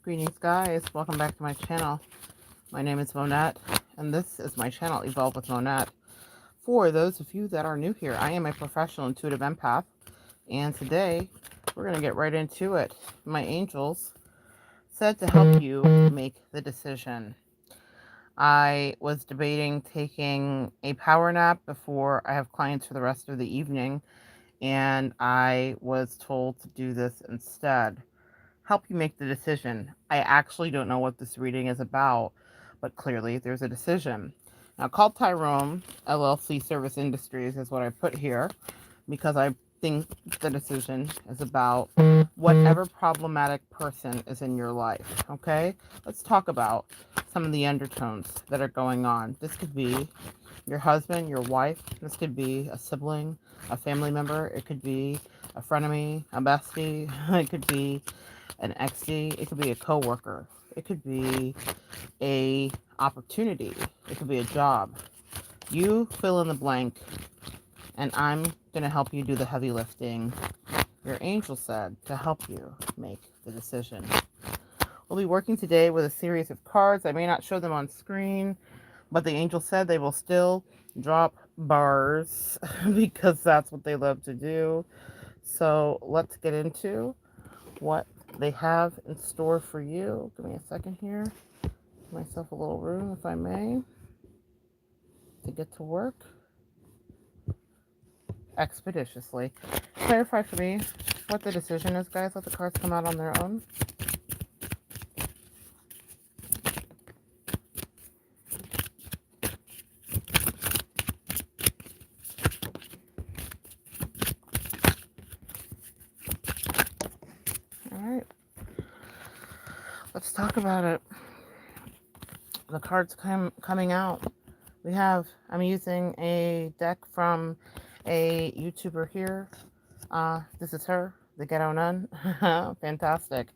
Greetings, guys. Welcome back to my channel. My name is Monette, and this is my channel, Evolve with Monette. For those of you that are new here, I am a professional intuitive empath, and today we're going to get right into it. My angels said to help you make the decision. I was debating taking a power nap before I have clients for the rest of the evening, and I was told to do this instead. Help you make the decision. I actually don't know what this reading is about, but clearly there's a decision. Now, called Tyrone LLC Service Industries is what I put here because I think the decision is about whatever problematic person is in your life. Okay, let's talk about some of the undertones that are going on. This could be your husband, your wife. This could be a sibling, a family member. It could be a frenemy, a bestie. It could be an XD. It could be a coworker. It could be a opportunity. It could be a job. You fill in the blank, and I'm going to help you do the heavy lifting. Your angel said to help you make the decision. We'll be working today with a series of cards. I may not show them on screen, but the angel said they will still drop bars because that's what they love to do. So let's get into what they have in store for you. Give me a second here. Give myself a little room, if I may, to get to work expeditiously. Clarify for me what the decision is, guys. Let the cards come out on their own. All right. Let's talk about it. The cards coming out. I'm using a deck from a YouTuber here. This is her, the Ghetto Nun. Fantastic.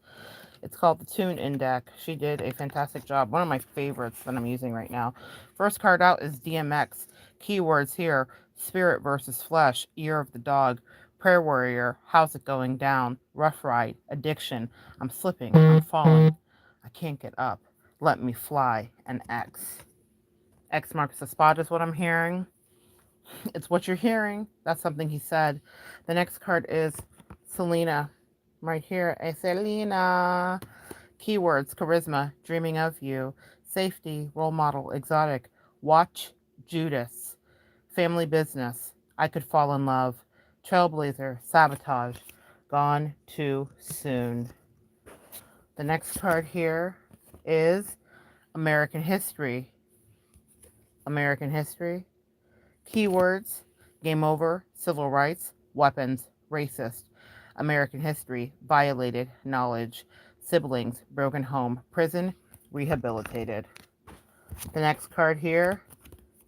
It's called the Tune In deck. She did a fantastic job. One of my favorites that I'm using right now. First card out is DMX. Keywords here: spirit versus flesh, ear of the dog, prayer warrior, how's it going down, rough ride, addiction, I'm slipping, I'm falling, I can't get up, let me fly, and X. X marks the spot is what I'm hearing. It's what you're hearing. That's something he said. The next card is Selena. Right here. Hey, Selena. Keywords: charisma, dreaming of you, safety, role model, exotic, watch, Judas, family business, I could fall in love, trailblazer, sabotage, gone too soon. The next card here is American history. American history. Keywords: game over, civil rights, weapons, racist, American history, violated, knowledge, siblings, broken home, prison, rehabilitated. The next card here,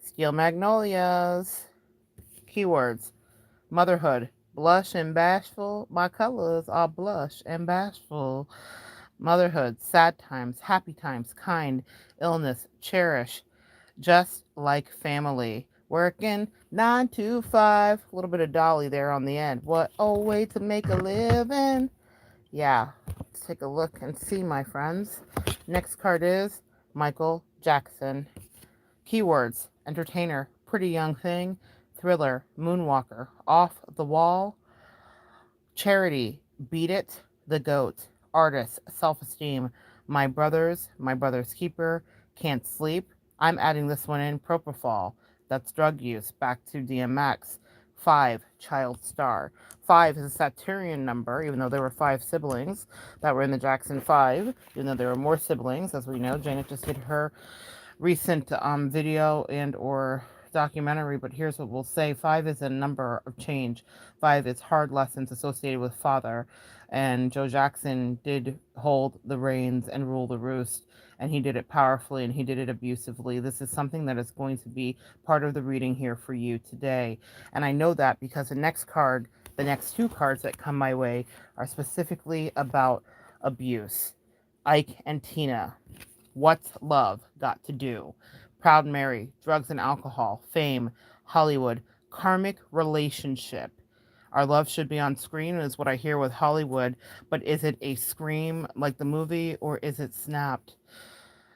Steel Magnolias. Keywords: motherhood, blush and bashful, my colors are blush and bashful. Motherhood, sad times, happy times, kind, illness, cherish, just like family. Working 9 to 5. A little bit of Dolly there on the end. What a way to make a living. Yeah, let's take a look and see, my friends. Next card is Michael Jackson. Keywords: entertainer, pretty young thing, thriller, moonwalker, off the wall, charity, beat it, the goat, artist, self-esteem, my brother's keeper, can't sleep. I'm adding this one in, propofol. That's drug use. Back to DMX. 5, child star. 5 is a Saturnian number, even though there were 5 siblings that were in the Jackson 5, even though there were more siblings, as we know. Janet just did her recent video and or documentary, but here's what we'll say. 5 is a number of change. 5 is hard lessons associated with father, and Joe Jackson did hold the reins and rule the roost, and he did it powerfully and he did it abusively. This is something that is going to be part of the reading here for you today, and I know that because the next two cards that come my way are specifically about abuse. Ike and Tina. What's love got to do? Proud Mary, drugs and alcohol, fame, Hollywood, karmic relationship. Our love should be on screen, is what I hear with Hollywood. But is it a scream like the movie, or is it snapped?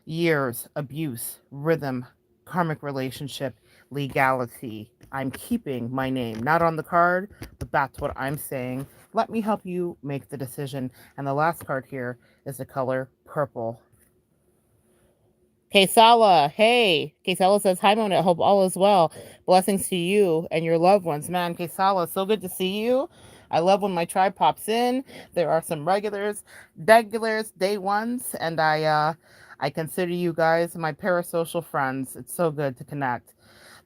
Years, abuse, rhythm, karmic relationship, legality. I'm keeping my name, not on the card, but that's what I'm saying. Let me help you make the decision. And the last card here is the color purple. Kesala, hey. Kesala says, hi, Mona. I hope all is well. Blessings to you and your loved ones. Man, Kesala, so good to see you. I love when my tribe pops in. There are some regulars, day ones, and I consider you guys my parasocial friends. It's so good to connect.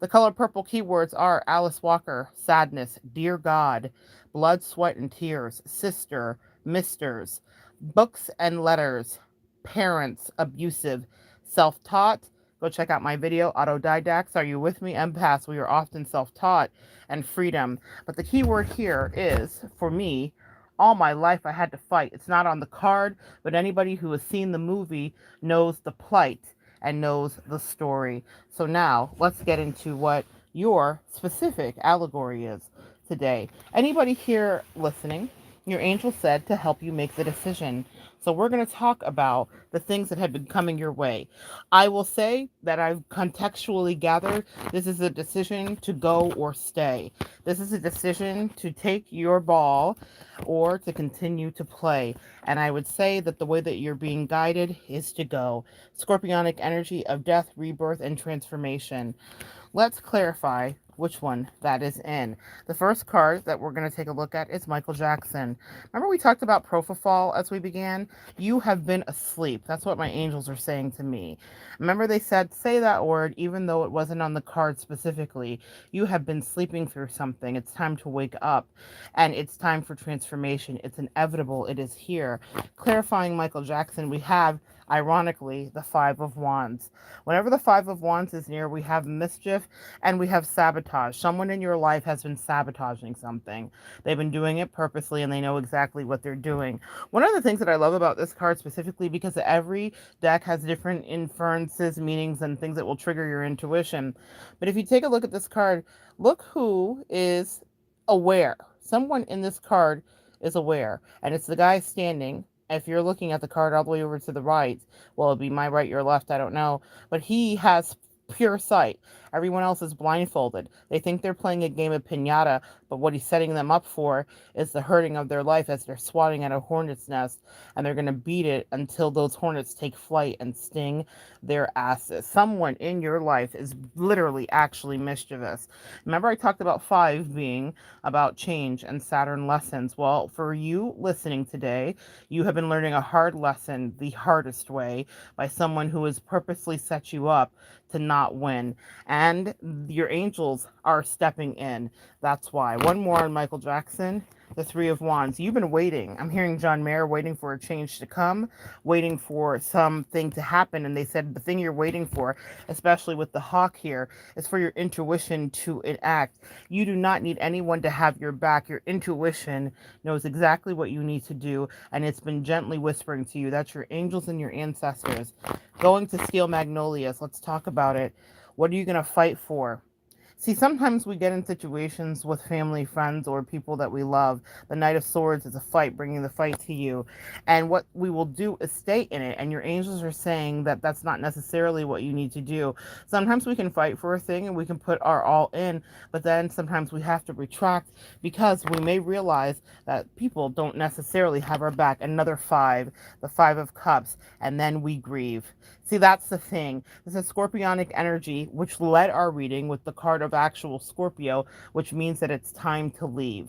The color purple keywords are Alice Walker, sadness, dear God, blood, sweat, and tears, sister, misters, books and letters, parents, abusive, self taught. Go check out my video, Autodidacts. Are you with me? Empaths, we are often self taught, and freedom. But the key word here is, for me, all my life I had to fight. It's not on the card, but anybody who has seen the movie knows the plight and knows the story. So now let's get into what your specific allegory is today. Anybody here listening? Your angel said to help you make the decision. So we're going to talk about the things that have been coming your way. I will say that I've contextually gathered this is a decision to go or stay. This is a decision to take your ball or to continue to play. And I would say that the way that you're being guided is to go. Scorpionic energy of death, rebirth, and transformation. Let's clarify which one that is in. The first card that we're going to take a look at is Michael Jackson. Remember we talked about propofol as we began? You have been asleep. That's what my angels are saying to me. Remember they said, say that word even though it wasn't on the card specifically. You have been sleeping through something. It's time to wake up, and it's time for transformation. It's inevitable. It is here. Clarifying Michael Jackson, we have, ironically, the Five of Wands. Whenever the Five of Wands is near, we have mischief and we have sabotage. Someone in your life has been sabotaging something. They've been doing it purposely and they know exactly what they're doing. One of the things that I love about this card specifically, because every deck has different inferences, meanings, and things that will trigger your intuition. But if you take a look at this card, look who is aware. Someone in this card is aware, and it's the guy standing. If you're looking at the card all the way over to the right, well, it'd be my right, your left, I don't know, but he has pure sight. Everyone else is blindfolded. They think they're playing a game of piñata, but what he's setting them up for is the hurting of their life as they're swatting at a hornet's nest, and they're going to beat it until those hornets take flight and sting their asses. Someone in your life is literally actually mischievous. Remember I talked about 5 being about change and Saturn lessons. Well, for you listening today, you have been learning a hard lesson the hardest way by someone who has purposely set you up to not win. And your angels are stepping in. That's why. One more on Michael Jackson. The Three of Wands. You've been waiting. I'm hearing John Mayer waiting for a change to come, waiting for something to happen. And they said the thing you're waiting for, especially with the hawk here, is for your intuition to enact. You do not need anyone to have your back. Your intuition knows exactly what you need to do, and it's been gently whispering to you. That's your angels and your ancestors. Going to Steel Magnolias. Let's talk about it. What are you going to fight for? See, sometimes we get in situations with family, friends, or people that we love. The Knight of Swords is a fight, bringing the fight to you. And what we will do is stay in it. And your angels are saying that that's not necessarily what you need to do. Sometimes we can fight for a thing and we can put our all in, but then sometimes we have to retract because we may realize that people don't necessarily have our back. Another 5, the 5 of Cups, and then we grieve. See, that's the thing. This is Scorpionic energy, which led our reading with the card of actual Scorpio, which means that it's time to leave.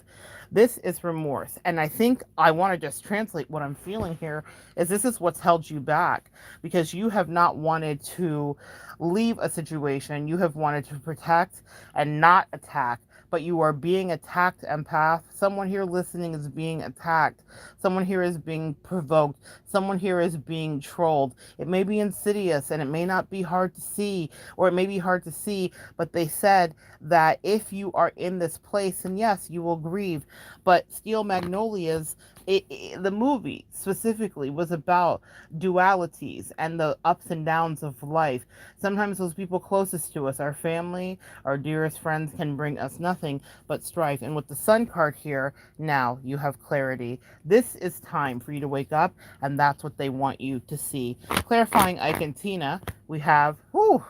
This is remorse. And I think I want to just translate what I'm feeling here is this is what's held you back because you have not wanted to leave a situation. You have wanted to protect and not attack, but you are being attacked, empath. Someone here listening is being attacked. Someone here is being provoked. Someone here is being trolled. It may be insidious and it may not be hard to see, or it may be hard to see, but they said that if you are in this place, and yes, you will grieve, but Steel Magnolias The movie specifically was about dualities and the ups and downs of life. Sometimes those people closest to us, our family, our dearest friends, can bring us nothing but strife. And with the Sun card here, now you have clarity. This is time for you to wake up, and that's what they want you to see. Clarifying Ike and Tina, we have, whew,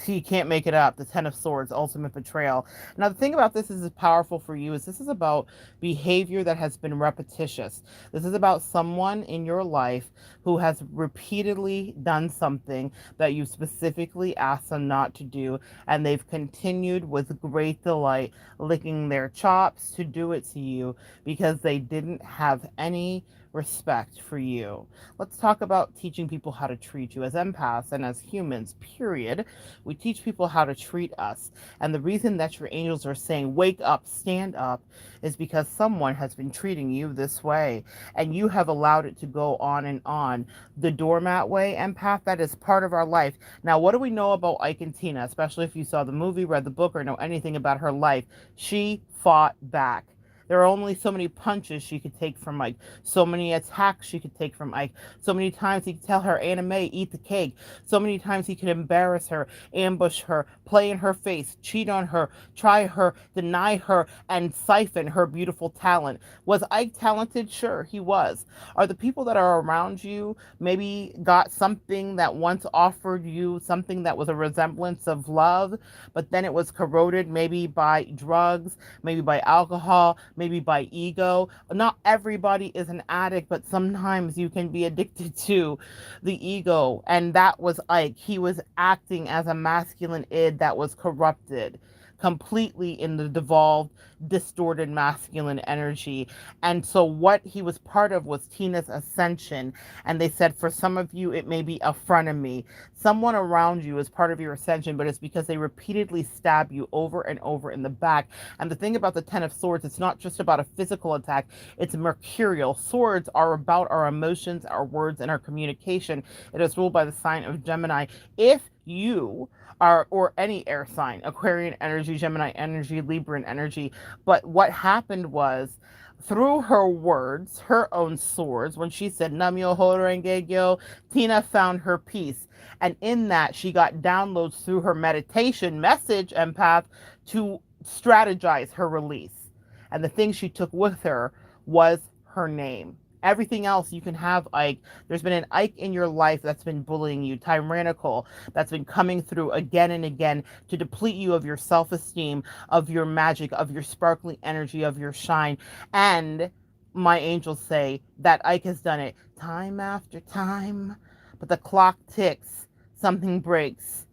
he can't make it up. The Ten of Swords, ultimate betrayal. Now, the thing about this is powerful for you is this is about behavior that has been repetitious. This is about someone in your life who has repeatedly done something that you specifically asked them not to do, and they've continued with great delight, licking their chops to do it to you because they didn't have any respect for you. Let's talk about teaching people how to treat you as empaths and as humans, period. We teach people how to treat us. And the reason that your angels are saying, wake up, stand up, is because someone has been treating you this way. And you have allowed it to go on and on. The doormat way, empath, that is part of our life. Now, what do we know about Ike and Tina, especially if you saw the movie, read the book, or know anything about her life? She fought back. There are only so many punches she could take from Ike, so many attacks she could take from Ike, so many times he could tell her, Anime, eat the cake, so many times he could embarrass her, ambush her, play in her face, cheat on her, try her, deny her, and siphon her beautiful talent. Was Ike talented? Sure, he was. Are the people that are around you maybe got something that once offered you something that was a resemblance of love, but then it was corroded maybe by drugs, maybe by alcohol, maybe by ego? Not everybody is an addict, but sometimes you can be addicted to the ego. And that was Ike. He was acting as a masculine id that was corrupted completely in the devolved, distorted masculine energy. And so what he was part of was Tina's ascension. And they said, for some of you, it may be a frenemy. Someone around you is part of your ascension, but it's because they repeatedly stab you over and over in the back. And the thing about the Ten of Swords, it's not just about a physical attack, it's mercurial. Swords are about our emotions, our words, and our communication. It is ruled by the sign of Gemini. If you are, or any air sign, Aquarian energy, Gemini energy, Libran energy. But what happened was, through her words, her own swords, when she said Namyo Horenge, Tina found her peace. And in that, she got downloads through her meditation message, empath, to strategize her release. And the thing she took with her was her name. Everything else you can have, Ike. There's been an Ike in your life that's been bullying you, tyrannical, that's been coming through again and again to deplete you of your self-esteem, of your magic, of your sparkling energy, of your shine. And my angels say that Ike has done it time after time, but the clock ticks, something breaks.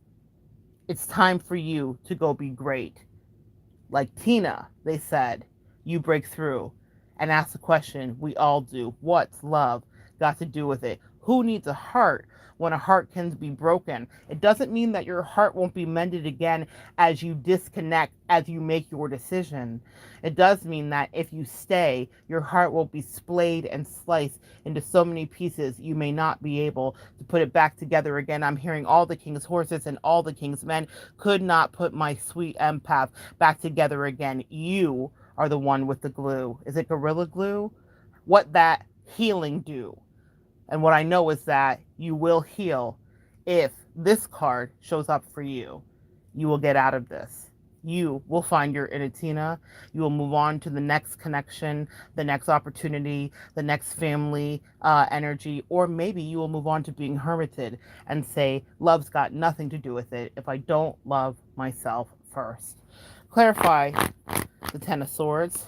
It's time for you to go be great. Like Tina, they said, you break through and ask the question we all do. What's love got to do with it? Who needs a heart when a heart can be broken? It doesn't mean that your heart won't be mended again as you disconnect, as you make your decision. It does mean that if you stay, your heart will be splayed and sliced into so many pieces you may not be able to put it back together again. I'm hearing all the king's horses and all the king's men could not put my sweet empath back together again. You are the one with the glue. Is it Gorilla Glue? What that healing do? And what I know is that you will heal if this card shows up for you. You will get out of this. You will find your inner Tina. You will move on to the next connection, the next opportunity, the next family energy, or maybe you will move on to being hermited and say, love's got nothing to do with it if I don't love myself first. Clarify the Ten of Swords.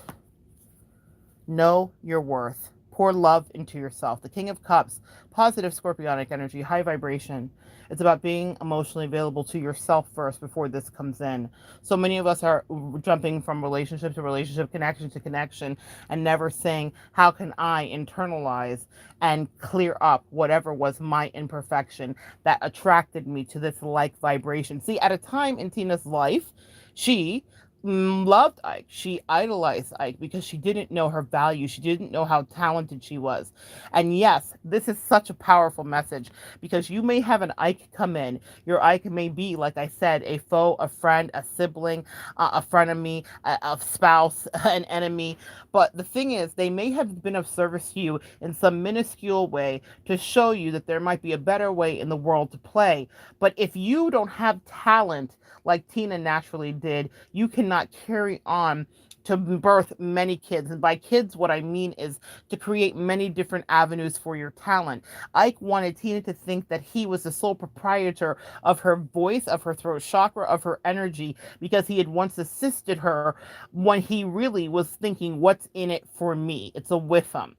Know your worth. Pour love into yourself. The King of Cups, positive scorpionic energy, high vibration. It's about being emotionally available to yourself first before this comes in. So many of us are jumping from relationship to relationship, connection to connection, and never saying, how can I internalize and clear up whatever was my imperfection that attracted me to this like vibration? See, at a time in Tina's life, she loved Ike. She idolized Ike because she didn't know her value. She didn't know how talented she was. And yes, this is such a powerful message because you may have an Ike come in. Your Ike may be, like I said, a foe, a friend, a sibling, a frenemy, a spouse, an enemy. But the thing is, they may have been of service to you in some minuscule way to show you that there might be a better way in the world to play. But if you don't have talent like Tina naturally did, you cannot carry on to birth many kids. And by kids, what I mean is to create many different avenues for your talent. Ike wanted Tina to think that he was the sole proprietor of her voice, of her throat chakra, of her energy, because he had once assisted her when he really was thinking, what's in it for me? It's a with him.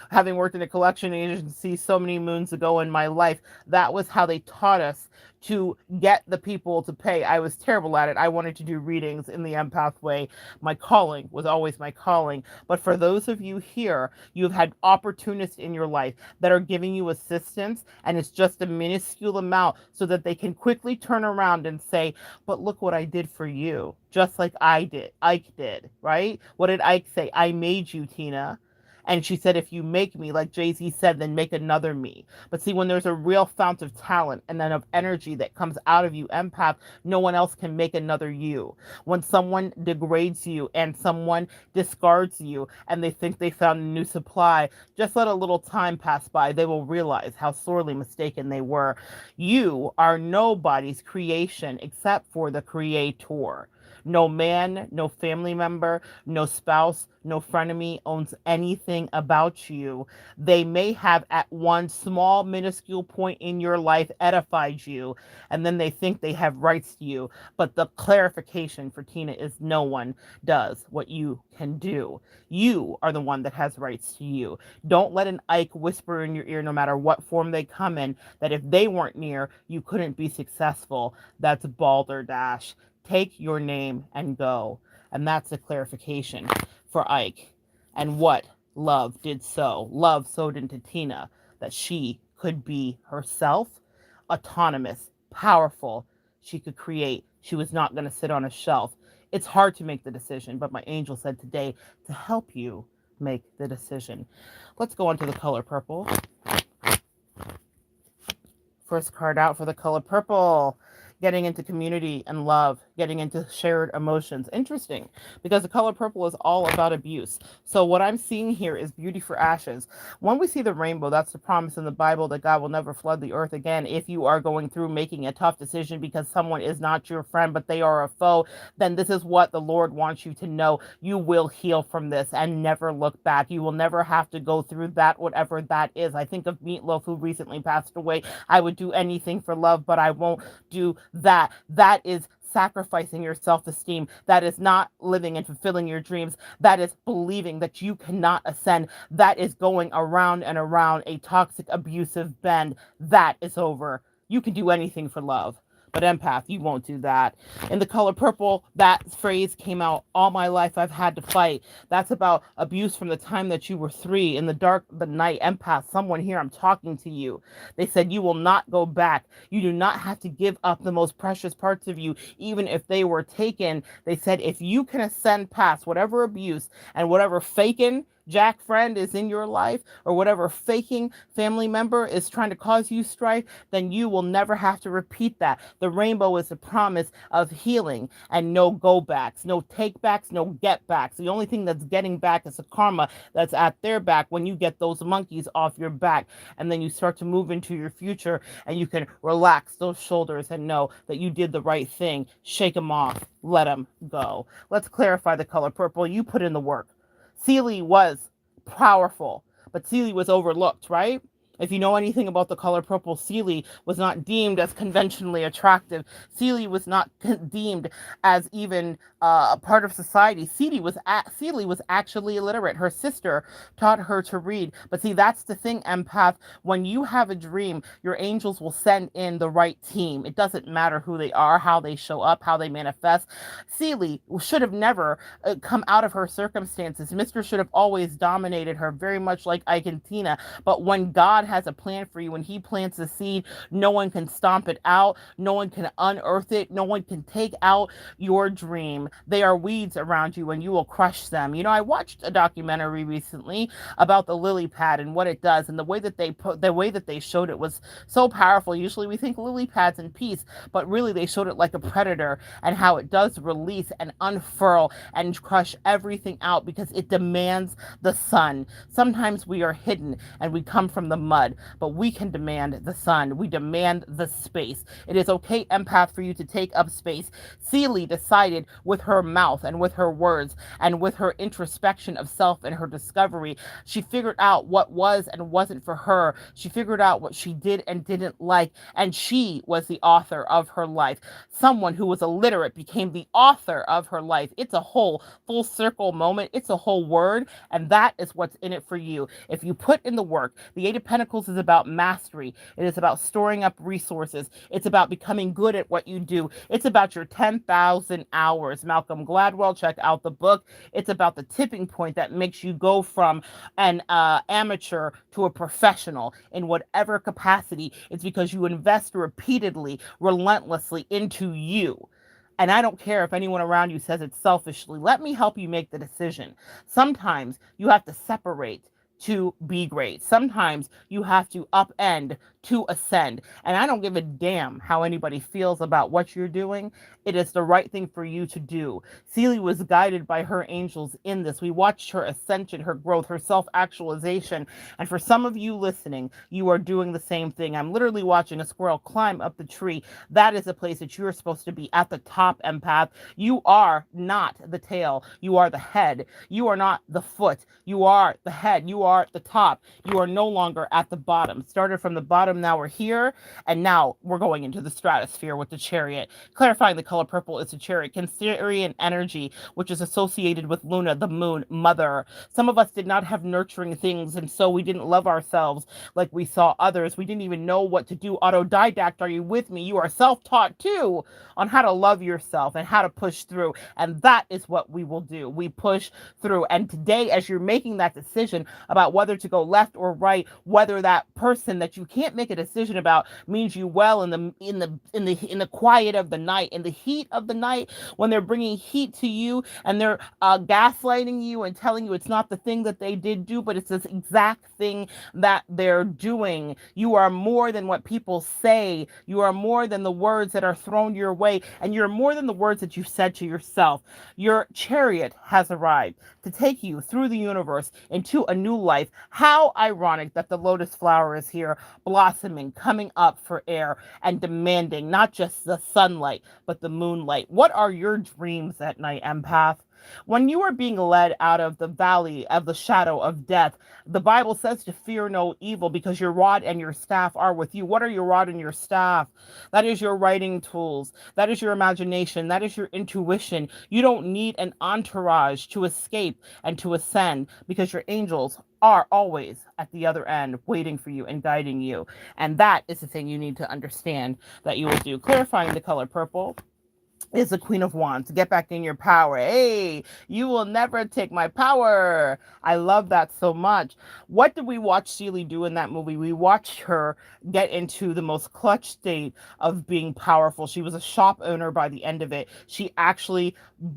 Having worked in a collection agency so many moons ago in my life, that was how they taught us to get the people to pay. I was terrible at it. I wanted to do readings in the empath way. My calling was always my calling. But for those of you here, you've had opportunists in your life that are giving you assistance, and it's just a minuscule amount so that they can quickly turn around and say, but look what I did for you, just like Ike did, right? What did Ike say? I made you, Tina. And she said, if you make me, like Jay-Z said, then make another me. But see, when there's a real fount of talent and then of energy that comes out of you, empath, no one else can make another you. When someone degrades you and someone discards you and they think they found a new supply, just let a little time pass by. They will realize how sorely mistaken they were. You are nobody's creation except for the creator. No man, no family member, no spouse, no frenemy owns anything about you. They may have at one small, minuscule point in your life edified you, and then they think they have rights to you. But the clarification for Tina is no one does what you can do. You are the one that has rights to you. Don't let an Ike whisper in your ear, no matter what form they come in, that if they weren't near, you couldn't be successful. That's balderdash. Take your name and go. And that's a clarification for Ike. And what love did so. Love sowed into Tina that she could be herself, autonomous, powerful. She could create. She was not going to sit on a shelf. It's hard to make the decision, but my angel said today to help you make the decision. Let's go on to the color purple. First card out for the color purple. Getting into community and love, getting into shared emotions. Interesting, because the color purple is all about abuse. So what I'm seeing here is beauty for ashes. When we see the rainbow, that's the promise in the Bible that God will never flood the earth again. If you are going through making a tough decision because someone is not your friend, but they are a foe, then this is what the Lord wants you to know. You will heal from this and never look back. You will never have to go through that, whatever that is. I think of Meatloaf, who recently passed away. I would do anything for love, but I won't do that. That is sacrificing your self-esteem. That is not living and fulfilling your dreams. That is believing that you cannot ascend. That is going around and around a toxic, abusive bend. That is over. You can do anything for love. But empath, you won't do that. In the color purple, that phrase came out, all my life I've had to fight. That's about abuse from the time that you were 3. In the dark of the night, empath, someone here, I'm talking to you. They said you will not go back. You do not have to give up the most precious parts of you, even if they were taken. They said if you can ascend past whatever abuse and whatever faking Jack friend is in your life, or whatever faking family member is trying to cause you strife, then you will never have to repeat that. The rainbow is a promise of healing and no go backs, no take backs, no get backs. The only thing that's getting back is the karma that's at their back when you get those monkeys off your back, and then you start to move into your future and you can relax those shoulders and know that you did the right thing. Shake them off, let them go. Let's clarify the color purple. You put in the work. Celie was powerful, but Celie was overlooked, right? If you know anything about the color purple, Celie was not deemed as conventionally attractive. Celie was not deemed as even a part of society. Celie was actually illiterate. Her sister taught her to read. But see, that's the thing, empath. When you have a dream, your angels will send in the right team. It doesn't matter who they are, how they show up, how they manifest. Celie should have never come out of her circumstances. Mr. should have always dominated her, very much like Ike and Tina. But when God has a plan for you. When he plants a seed, no one can stomp it out. No one can unearth it. No one can take out your dream. They are weeds around you and you will crush them. You know, I watched a documentary recently about the lily pad and what it does, and the way that they showed it was so powerful. Usually we think lily pads in peace, but really they showed it like a predator and how it does release and unfurl and crush everything out because it demands the sun. Sometimes we are hidden and we come from the mud, but we can demand the sun. We demand the space. It is okay, empath, for you to take up space. Celie decided with her mouth and with her words and with her introspection of self and her discovery, she figured out what was and wasn't for her. She figured out what she did and didn't like, and she was the author of her life. Someone who was illiterate became the author of her life. It's a whole full circle moment. It's a whole word, and that is what's in it for you. If you put in the work, the Eight of Pentacles is about mastery. It is about storing up resources. It's about becoming good at what you do. It's about your 10,000 hours. Malcolm Gladwell, check out the book. It's about the tipping point that makes you go from an amateur to a professional in whatever capacity. It's because you invest repeatedly, relentlessly into you. And I don't care if anyone around you says it selfishly. Let me help you make the decision. Sometimes you have to separate to be great. Sometimes you have to upend to ascend. And I don't give a damn how anybody feels about what you're doing. It is the right thing for you to do. Celie was guided by her angels in this. We watched her ascension, her growth, her self-actualization. And for some of you listening, you are doing the same thing. I'm literally watching a squirrel climb up the tree. That is a place that you're supposed to be at the top, empath. You are not the tail. You are the head. You are not the foot. You are the head. You are the top. You are no longer at the bottom. Started from the bottom, now we're here, and now we're going into the stratosphere with the chariot. Clarifying the color purple is the chariot, Cancerian energy, which is associated with Luna, the moon, mother. Some of us did not have nurturing things, and so we didn't love ourselves like we saw others. We didn't even know what to do. Autodidact, are you with me? You are self-taught too on how to love yourself and how to push through, and that is what we will do. We push through. And today, as you're making that decision about whether to go left or right, whether that person that you can't make a decision about means you well in the quiet of the night, in the heat of the night, when they're bringing heat to you and they're gaslighting you and telling you it's not the thing that they did do, but it's this exact thing that they're doing. You are more than what people say. You are more than the words that are thrown your way, and you're more than the words that you said to yourself. Your chariot has arrived to take you through the universe into a new life. How ironic that the lotus flower is here, blossoming, coming up for air, and demanding not just the sunlight, but the moonlight. What are your dreams at night, empath? When you are being led out of the valley of the shadow of death, the Bible says to fear no evil because your rod and your staff are with you. What are your rod and your staff? That is your writing tools. That is your imagination. That is your intuition. You don't need an entourage to escape and to ascend because your angels are always at the other end waiting for you and guiding you. And that is the thing you need to understand that you will do. Clarifying the color purple is the Queen of Wands. Get back in your power. Hey, you will never take my power. I love that so much. What did we watch Celie do in that movie? We watched her get into the most clutch state of being powerful. She was a shop owner by the end of it. She actually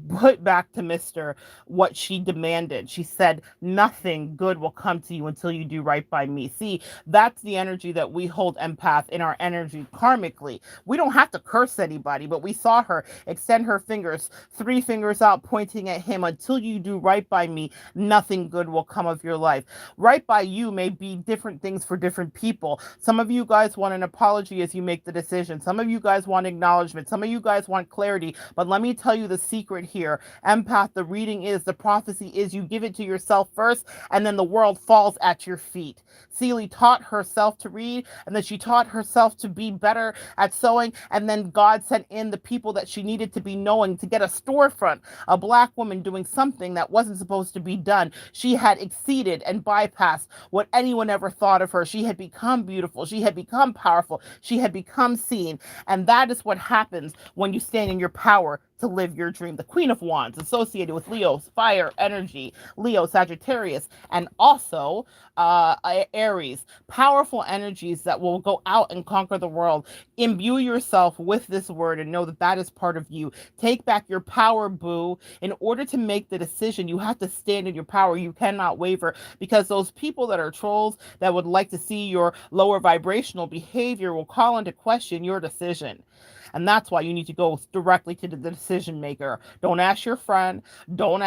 put back to Mr. what she demanded. She said, nothing good will come to you until you do right by me. See, that's the energy that we hold, empath, in our energy karmically. We don't have to curse anybody, but we saw her extend her fingers, 3 fingers out, pointing at him. Until you do right by me, nothing good will come of your life. Right by you may be different things for different people. Some of you guys want an apology as you make the decision. Some of you guys want acknowledgement. Some of you guys want clarity. But let me tell you the secret here. Empath, the reading is, the prophecy is, you give it to yourself first, and then the world falls at your feet. Celie taught herself to read, and then she taught herself to be better at sewing, and then God sent in the people that she needed to be knowing to get a storefront, a Black woman doing something that wasn't supposed to be done. She had exceeded and bypassed what anyone ever thought of her. She had become beautiful. She had become powerful. She had become seen. And that is what happens when you stand in your power to live your dream. The Queen of Wands, associated with Leo's fire energy, Leo, Sagittarius, and also Aries. Powerful energies that will go out and conquer the world. Imbue yourself with this word and know that that is part of you. Take back your power, boo. In order to make the decision, you have to stand in your power. You cannot waver, because those people that are trolls that would like to see your lower vibrational behavior will call into question your decision. And that's why you need to go directly to the decision maker. Don't ask your friend. Don't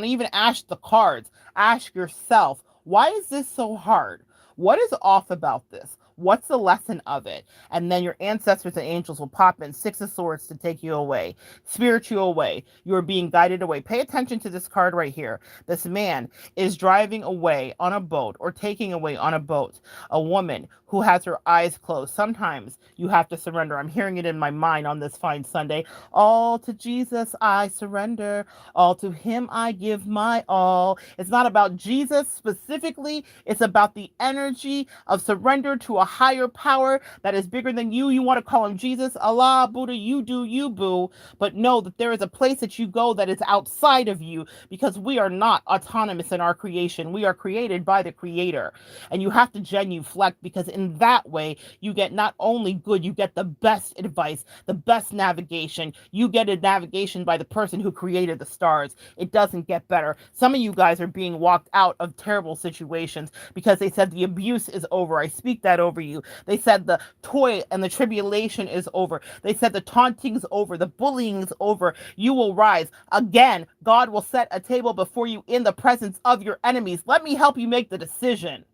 even ask the cards. Ask yourself, why is this so hard? What is off about this? What's the lesson of it? And then your ancestors and angels will pop in 6 of swords to take you away, spirit you away. You are being guided away. Pay attention to this card right here. This man is driving away on a boat, or taking away on a boat a woman who has her eyes closed. Sometimes you have to surrender. I'm hearing it in my mind on this fine Sunday. All to Jesus I surrender. All to him I give my all. It's not about Jesus specifically. It's about the energy of surrender to a higher power that is bigger than you. You want to call him Jesus, Allah, Buddha, you do you, boo. But know that there is a place that you go that is outside of you, because we are not autonomous in our creation. We are created by the Creator. And you have to genuflect, because in that way, you get not only good, you get the best advice, the best navigation. You get a navigation by the person who created the stars. It doesn't get better. Some of you guys are being walked out of terrible situations because they said the abuse is over. I speak that over you. They said the toil and the tribulation is over. They said the taunting's over. The bullying's over. You will rise. Again, God will set a table before you in the presence of your enemies. Let me help you make the decision.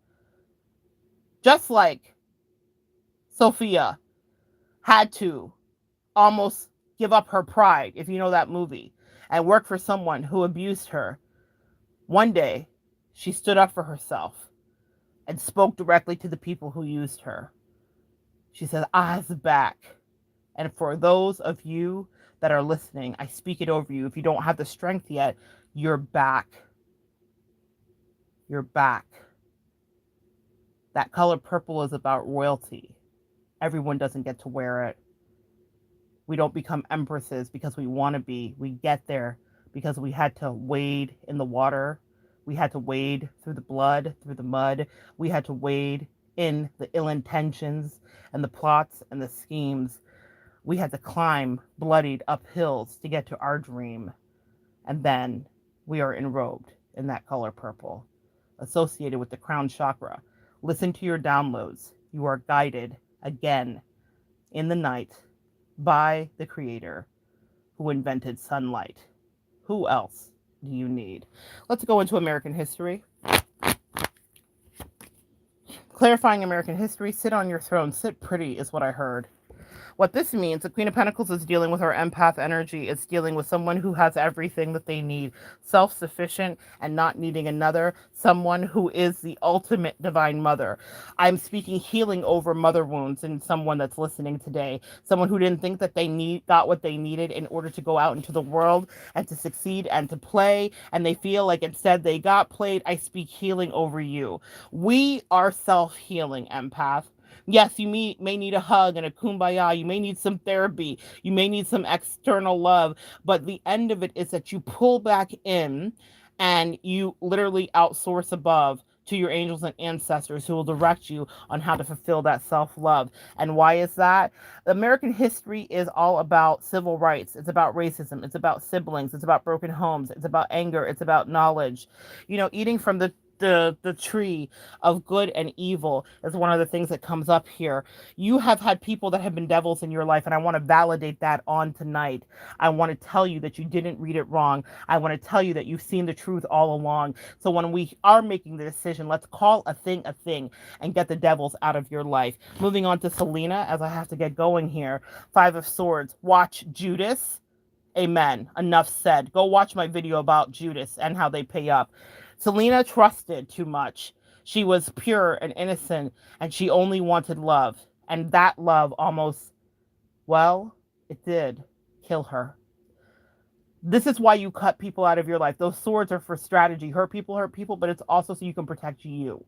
Just like Sophia had to almost give up her pride, if you know that movie, and work for someone who abused her. One day, she stood up for herself and spoke directly to the people who used her. She said, I's back. And for those of you that are listening, I speak it over you. If you don't have the strength yet, you're back. You're back. That color purple is about royalty. Everyone doesn't get to wear it. We don't become empresses because we want to be. We get there because we had to wade in the water. We had to wade through the blood, through the mud. We had to wade in the ill intentions and the plots and the schemes. We had to climb bloodied up hills to get to our dream. And then we are enrobed in that color purple, associated with the crown chakra. Listen to your downloads. You are guided again in the night by the Creator who invented sunlight. Who else do you need? Let's go into American history. Clarifying American history. Sit on your throne. Sit pretty is what I heard. What this means, the Queen of Pentacles is dealing with our empath energy. It's dealing with someone who has everything that they need, self-sufficient and not needing another, someone who is the ultimate divine mother. I'm speaking healing over mother wounds in someone that's listening today, someone who didn't think that they got what they needed in order to go out into the world and to succeed and to play, and they feel like instead they got played. I speak healing over you. We are self-healing, empath. Yes, you may need a hug and a kumbaya. You may need some therapy. You may need some external love. But the end of it is that you pull back in and you literally outsource above to your angels and ancestors who will direct you on how to fulfill that self-love. And why is that? American history is all about civil rights. It's about racism. It's about siblings. It's about broken homes. It's about anger. It's about knowledge. You know, eating from the tree of good and evil is one of the things that comes up here. You have had people that have been devils in your life, and I want to validate that on tonight. I want to tell you that you didn't read it wrong. I want to tell you that you've seen the truth all along. So when we are making the decision, let's call a thing and get the devils out of your life. Moving on to Selena, as I have to get going here. 5 of Swords. Watch Judas. Amen. Enough said. Go watch my video about Judas and how they pay up. Selena trusted too much. She was pure and innocent, and she only wanted love. And that love almost, well, it did kill her. This is why you cut people out of your life. Those swords are for strategy. Hurt people, but it's also so you can protect you.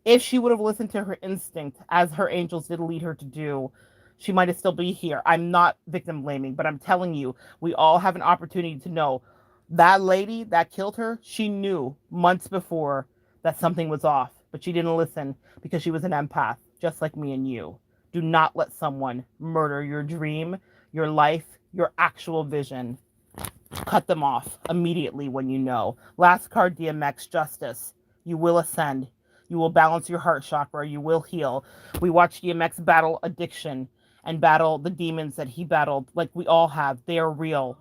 If she would have listened to her instinct, as her angels did lead her to do, She might still be here. I'm not victim blaming, but I'm telling you, we all have an opportunity to know that lady that killed her, she knew months before that something was off, but she didn't listen because she was an empath, just like me and you. Do not let someone murder your dream, your life, your actual vision. Cut them off immediately when you know. Last card, DMX, justice. You will ascend. You will balance your heart chakra. You will heal. We watched DMX battle addiction and battle the demons that he battled, like we all have. They are real.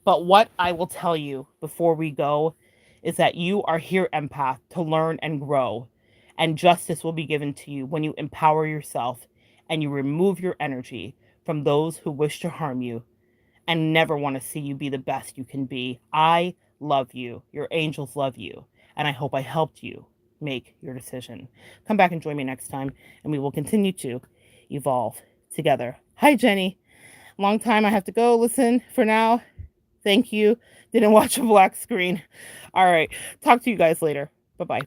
But what I will tell you before we go is that you are here, empath, to learn and grow. And justice will be given to you when you empower yourself and you remove your energy from those who wish to harm you and never want to see you be the best you can be. I love you. Your angels love you. And I hope I helped you make your decision. Come back and join me next time, and we will continue to evolve together. Hi, Jenny. Long time I have to go. Listen, for now, thank you. Didn't watch a black screen. All right. Talk to you guys later. Bye bye.